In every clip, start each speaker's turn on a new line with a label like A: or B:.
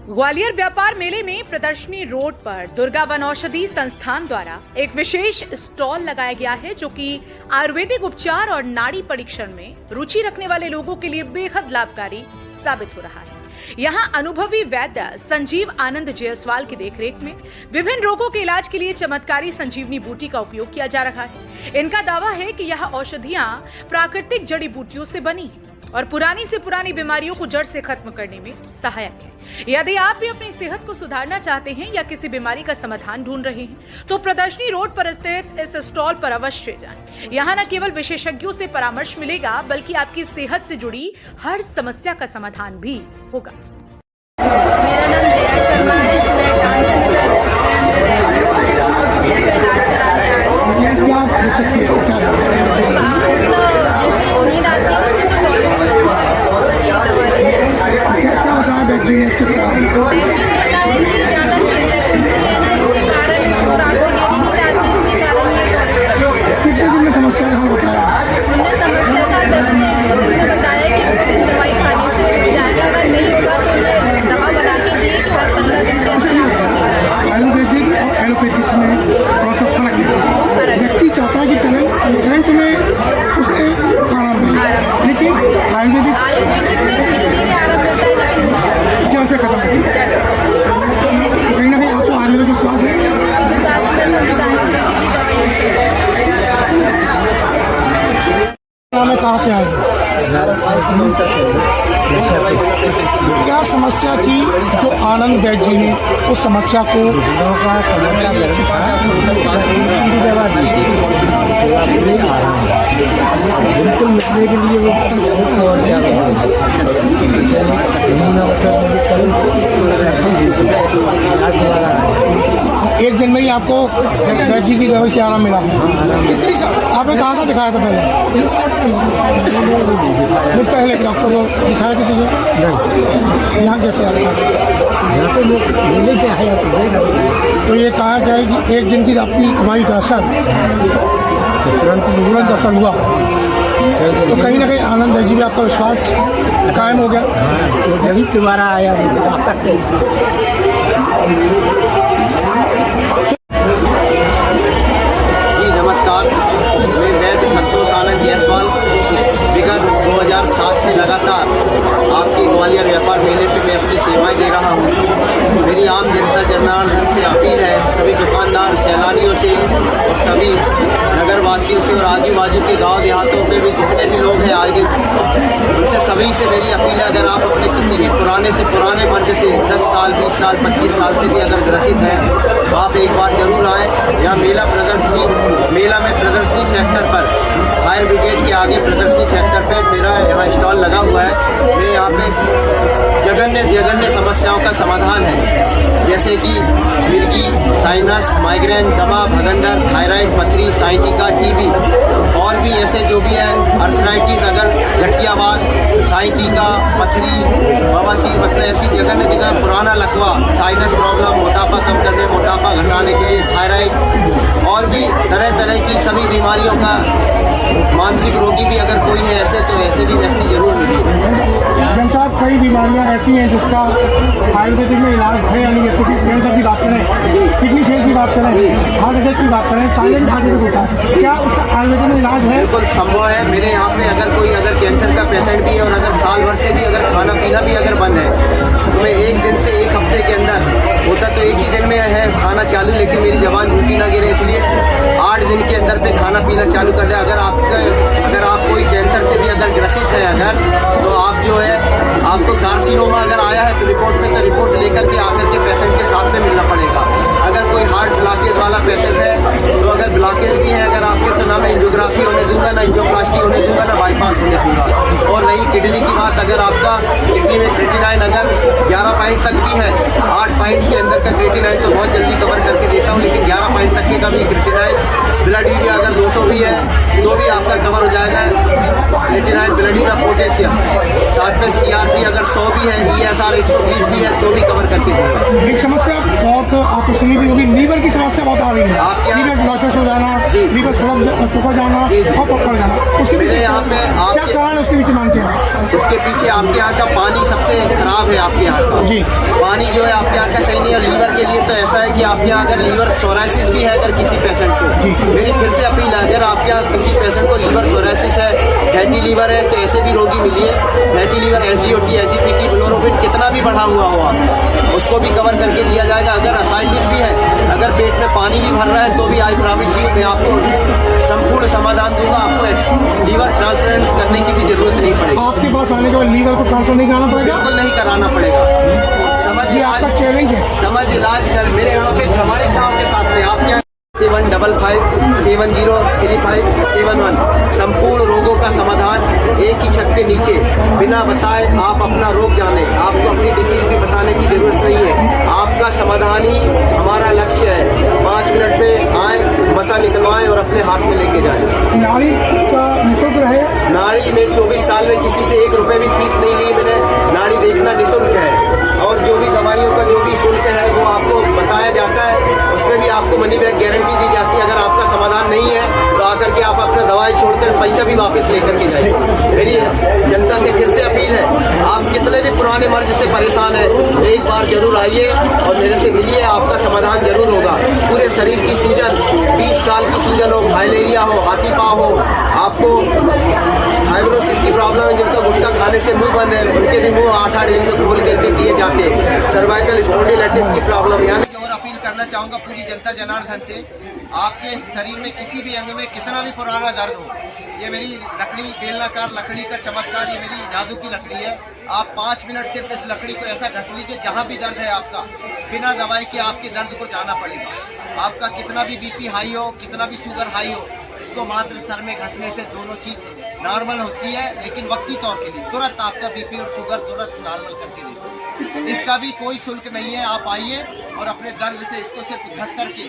A: ग्वालियर व्यापार मेले में प्रदर्शनी रोड पर दुर्गा वन औषधि संस्थान द्वारा एक विशेष स्टॉल लगाया गया है, जो कि आयुर्वेदिक उपचार और नाड़ी परीक्षण में रुचि रखने वाले लोगों के लिए बेहद लाभकारी साबित हो रहा है। यहाँ अनुभवी वैद्य संजीव आनंद जायसवाल की देखरेख में विभिन्न रोगों के इलाज के लिए चमत्कारी संजीवनी बूटी का उपयोग किया जा रहा है। इनका दावा है कि यह औषधियां प्राकृतिक जड़ी बूटियों से बनी है और पुरानी से पुरानी बीमारियों को जड़ से खत्म करने में सहायक है। यदि आप भी अपनी सेहत को सुधारना चाहते हैं या किसी बीमारी का समाधान ढूंढ रहे हैं, तो प्रदर्शनी रोड पर स्थित इस स्टॉल पर अवश्य जाएं। यहाँ न केवल विशेषज्ञों से परामर्श मिलेगा, बल्कि आपकी सेहत से जुड़ी हर समस्या का समाधान भी होगा।
B: मेरा नाम जया शर्मा है। मैं डांसनगर इलाज कराने आई हूँ।
C: क्या पूछ सकती हो? क्या
B: जैसे नींद आती है उसमें तो
C: क्या बताया बैटरी ने? इसके क्या
B: बताया कि ज़्यादा खेलते कूदते हैं ना, इसके कारण इसको रात को गहरी नींद आती है, इसके कारण ये
C: कितने दिन में समस्या का हल बताया?
B: हमने समस्या का 10 दिन में बताया कि 2 दिन दवाई खाने से हो जाएगा, अगर नहीं होगा तो उन्हें दवा बना के दी कि हर 15 दिन के अंदर आपको देना।
C: आयुर्वेदिक और एलोपैथिक में थोड़ा सा फर्क है। व्यक्ति चाहता है कि तुरंत में उसे आराम मिले, लेकिन आयुर्वेदिक
B: में धीरे धीरे आराम मिलता है, लेकिन
C: जड़ से खत्म होती है। कहीं ना कहीं आपको आयुर्वेदिक विश्वास है? मैं कहाँ से आया? क्या समस्या थी जो आनंद वैद्य जी ने उस समस्या को
D: बिल्कुल मिटने के लिए वो और
C: एक दिन में ही आपको वैद्य जी की दवाई से आराम मिला? कितनी आपने कहाँ का दिखाया था पहले? पहले डॉक्टर को दिखाया किसी को? नहीं। यहाँ कैसे आपका?
D: यहाँ तो मिलने के आया
C: तो ये कहा जाए कि एक दिन की आपकी कमाई का असर तुरंत असर हुआ, तो कहीं ना कहीं आनंद वैद्य जी भी आपका विश्वास कायम हो गया।
D: तो जब ही दोबारा आया
E: जी नमस्कार, मैं वैद्य संतोष आनंद जायसवाल विगत 2007 से लगातार आपके ग्वालियर व्यापार मेले पे मैं अपनी सेवाएं दे रहा हूँ। मेरी आम जनता जनार्दन से अपील है, सभी दुकानदार, सैलानियों से और सभी नगरवासियों से और आजू बाजू के गांव देहातों में भी जितने भी लोग हैं आगे, उनसे सभी से मेरी अपील है, अगर आप अपने किसी भी पुराने से पुराने मर्ज से 10 साल 20 साल 25 साल से भी अगर ग्रसित हैं, तो आप एक बार जरूर आएँ। यहाँ मेला में प्रदर्शनी सेक्टर पर फायर ब्रिगेड के आगे प्रदर्शनी सेक्टर पे मेरा यहाँ स्टॉल लगा हुआ है। मैं यहाँ पे जघन्य समस्याओं का समाधान है, जैसे कि मिर्गी, साइनस, माइग्रेन, दमा, भगंदर, थायराइड, पथरी, साइटिका, टीबी और भी ऐसे जो भी है आर्थराइटिस, अगर गठियावाद, साइटिका, पथरी, बवासीर, मतलब ऐसी जगह पुराना लकवा, साइनस प्रॉब्लम, मोटापा कम करने, मोटापा घटाने के लिए, थायराइड और भी तरह तरह की सभी बीमारियों का, मानसिक रोगी भी अगर कोई है ऐसे, तो ऐसे भी व्यक्ति जरूर मिलिए।
C: जन साहब, कई बीमारियां ऐसी हैं जिसका आयुर्वेदिक में इलाज है, यानी जैसे कि कैंसर की बात करें, किडनी फेल की बात करें, हार्ट अटैक की बात करें, साइलेंट हार्ट अटैक होता है, क्या उसका आयुर्वेदिक में इलाज है?
E: बिल्कुल संभव है। मेरे यहाँ पे अगर कैंसर का पेशेंट भी है और अगर साल भर से भी अगर खाना पीना भी अगर बंद है, तो मैं एक दिन से एक हफ्ते के अंदर, होता तो एक ही दिन में है खाना चालू, लेकिन मेरी जबान झूठी ना गिरे, इसलिए 8 दिन के अंदर पे खाना पीना चालू कर दे। अगर आप कोई कैंसर से भी अगर ग्रसित है अगर, तो आप जो है आपको कार्सिनोमा अगर आया है रिपोर्ट में, तो रिपोर्ट लेकर के आकर के पेशेंट के साथ में मिलना पड़ेगा। अगर कोई हार्ट ब्लॉकेज वाला पेशेंट है, तो अगर ब्लॉकेज भी है अगर आपके, तो ना मैं एंजियोग्राफी होने दूंगा, ना एंजियोप्लास्टी होने दूंगा, ना बाईपास होने दूंगा। और रही किडनी की बात, अगर आपका किडनी में क्रिएटिनाइन अगर 11 पॉइंट तक भी है, 8 पॉइंट के अंदर का क्रिएटिनाइन तो बहुत जल्दी कवर करके देता हूँ, लेकिन 11 पॉइंट तक के का भी क्रिएटिनाइन, ब्लड यूरिया अगर 200 भी है तो भी आपका कवर हो जाएगा। क्रिएटिनाइन, ब्लड यूरिया, पोटेशियम, साथ में CRP अगर 100 भी है, ESR 2120 भी है तो भी कवर करके दूंगा।
C: एक समस्या बहुत आपको सुनी भी होगी, लीवर की समस्या बहुत आ रही है।
E: आपके यहाँ-
C: लीवर लॉसेस हो जाना,
E: जी।
C: लीवर सुखा जाना और पकड़ जाना, उसके
E: मेरे
C: पीछे
E: यहाँ पे
C: क्या
E: आपके
C: कारण उसके पीछे मानते हैं?
E: उसके पीछे आपके यहाँ का पानी सबसे खराब है। आपके यहाँ का
C: जी।
E: पानी जो है आपके यहाँ का सही नहीं है। लीवर के लिए तो ऐसा है कि आपके यहाँ अगर लीवर सोरासिस भी है अगर किसी पेशेंट
C: जी।
E: को, मेरी फिर से अपील है, अगर आपके यहाँ किसी पेशेंट को लीवर सोरासिस है, फैटी लीवर है, तो ऐसे भी रोगी मिलिए। फैटी लीवर, SGOT, SGPT, बिलोरोबिन कितना भी बढ़ा हुआ हो आपका, उसको भी कवर करके दिया जाएगा। अगर असाइटिस भी है, अगर पेट में पानी भी भर रहा है तो भी आई प्रॉमिस यू मैं आपको संपूर्ण समाधान दूंगा। आपको लीवर ट्रांसप्लांट करने की भी जरूरत नहीं पड़ेगी,
C: आपके पास आने के बाद लीवर को ट्रांसफर नहीं कराना पड़ेगा?
E: बिल्कुल नहीं कराना पड़ेगा। समझ
C: ये आपका
E: इलाज
C: चैलेंज है।
E: समझ इलाज कर मेरे यहाँ पे प्रमाणित नाम के साथ में आपके यहाँ 755-7035-71 संपूर्ण रोगों का समाधान एक ही छत के नीचे, बिना बताए आप अपना रोग जाने, आपको अपनी डिसीज भी बताने की जरूरत नहीं है। आपका समाधान ही हमारा लक्ष्य है। 5 मिनट में आए, मसा निकलवाएं और अपने हाथ में लेके जाएं।
C: नाड़ी का निःशुल्क रहे?
E: नाड़ी में 24 साल में किसी से 1 रुपए भी फीस नहीं ली मैंने। नाड़ी देखना निःशुल्क है और जो भी दवाइयों का जो भी शुल्क है वो आपको बताया जाता है। उसमें भी आपको मनी बैक गारंटी दी जाती है। अगर आपका समाधान नहीं है तो आकर के आप अपना दवाई छोड़कर पैसा भी वापस लेकर के जाइए। मेरी जनता से फिर से अपील है, आप कितने भी पुराने मर्ज से परेशान हैं, एक बार जरूर आइए और मेरे से मिलिए, आपका समाधान जरूर होगा। पूरे शरीर की सूजन, 20 साल की सूजन हो, फाइलेरिया हो, हाथी पाँव हो, आपको फाइब्रोसिस की प्रॉब्लम है, जिनका गुटखा खाने से मुंह बंद है, उनके भी मुंह 8-8 दिन में खोल करके दिए जाते हैं। सर्वाइकल स्पॉन्डिलाइटिस की प्रॉब्लम है। और अपील करना चाहूंगा पूरी जनता जनार्दन से, आपके शरीर में किसी भी अंग में कितना भी पुराना दर्द हो, ये मेरी लकड़ी, बेलनाकार लकड़ी का चमत्कार, ये मेरी जादू की लकड़ी है। आप 5 मिनट सिर्फ इस लकड़ी को ऐसा घस लीजिए जहाँ भी दर्द है आपका, बिना दवाई के आपके दर्द को जाना पड़ेगा। आपका कितना भी BP हाई हो, कितना भी शुगर हाई हो, इसको मात्र सर में घसने से दोनों चीज नॉर्मल होती है, लेकिन वक्ती तौर के लिए। तुरंत आपका BP और शुगर तुरंत नॉर्मल करके देती है। इसका भी कोई शुल्क नहीं है। आप आइए और अपने दर्द से इसको सिर्फ घस करके,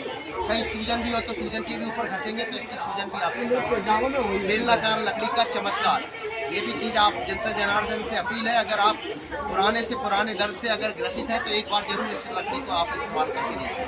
E: कहीं सूजन भी हो तो सूजन के भी ऊपर घसेंगे तो इससे सूजन भी आपके बेलनाकार लकड़ी का चमत्कार, ये भी चीज आप जनता जनार्दन से अपील है। अगर आप पुराने से पुराने दर्द से अगर ग्रसित है तो एक बार जरूर इस लकड़ी को आप इस्तेमाल करके देखिए।